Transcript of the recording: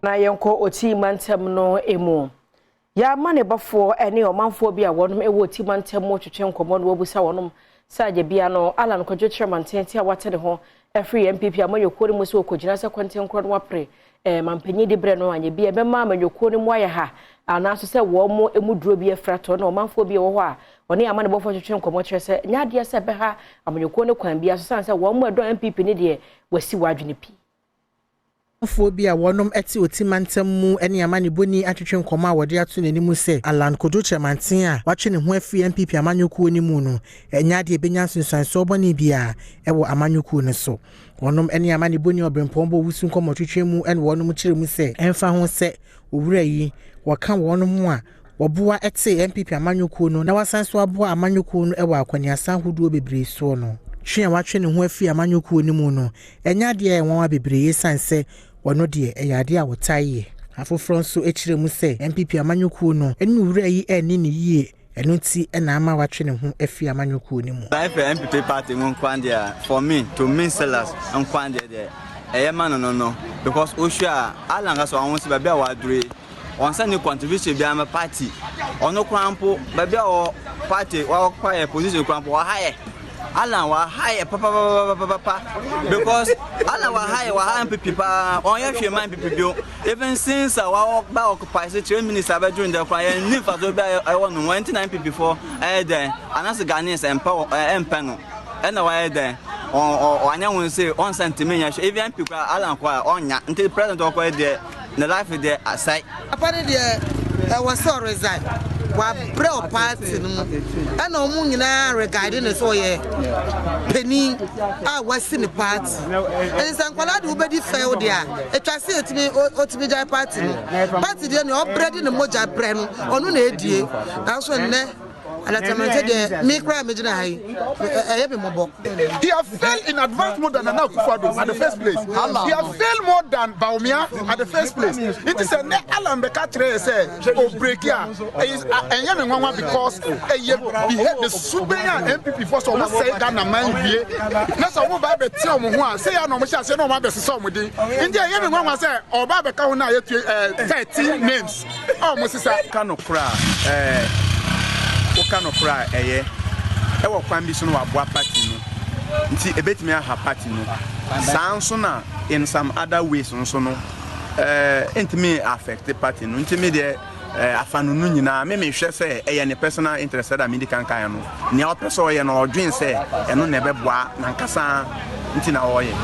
na yenko oti mantem no emu ya mane bafo ene omanfo bia wonom ewo oti mantem mo twetwe nkomo no obusa wonom saje bia no ala no kwadwo Kyerematen ti awate ne ho free NPP amayokori mu se okogina se kwenten kro no wapre mampanyi de bre no anye bia be ma amayokori mu aye ha anaso se wo mo emuduro bia frato na omanfo bia wo ho a one amane bafo twetwe nkomo kire se nyade se be ha amayokori ne kwan bia so san se wo mo edo NPP ne de wasi wadwene pi Phobia wonom eti otimantem mu ene amane boni atwetwe nkoma wode ato nanimu se alan kodo Kyerematen a watwe ne ho afi NPP amanyokuo ni mu no enyade ebenya sunsan so boni bia ewo amanyokuo ne so wonom ene amane boni obrempombo wusu nkoma twetwe mu ene wonom kire mu se emfa ho se owura yi waka wonom a woboa ete NPP amanyokuo no na wasan so aboa amanyokuo no ewo akwaniasa hodo bebre so no twa watwe ne ho afi amanyokuo ni mu no enyade e won bebre yesanse wono de eyade a wotaye afofro nso ekire mu se NPP amanyokuo no enu wura yi eni ne yie enu ti na ama watwe ne ho afi amanyokuo ni mu life NPP party mu kwande for me to mean sellers kwande de eyema no because oshua alanga so awon se ba bia wadure onsa ni contribution bia ma party ono krampo ba bia o party wa kwa position krampo wa high Alan wa high papa because Alan wa high NPP pa on ya hwe man NPP bio even since our ba occupy 3 minutes about during the choir ni fa so bia I want 29 NPP before then anas Ghanaians empano and why then on anya won say on sentiment ya even NPP Alan kwa onya until president of there the life there aside apart there was so resign wa bro party no ana omu nyina regarding so ye peni a wasi ni party en sankwala de obedi fail there etwase otimi jai party there no obredi ne moja bre no onu na edie na so nne alatamante de me cry me jina hai eye mobo. He have failed in advanced more than Nana Akufo-Addo at the first place. He have failed more than Baumia at the first place. It is a ne Alan Bekatre say o break here is enyame nwanwa because he had the Subeya NPP for so say that na man bie na so mo ba be ti omo ho a say ya no mo sha say no ma be so mo din ndi enyame nwanwa say o ba be ka ho na ye 13 names o mo sisa kanokra Okanokra eye ewo kwan bi so no aboa party no nti ebetimi aha party no sanso na in some other ways nso no intimi affect the party no nti me de afanu no nyina me hwe se eye ne personal interest that me di kan no ne opeso ye no odwen se eno na ebeboa na nkasa nti na oye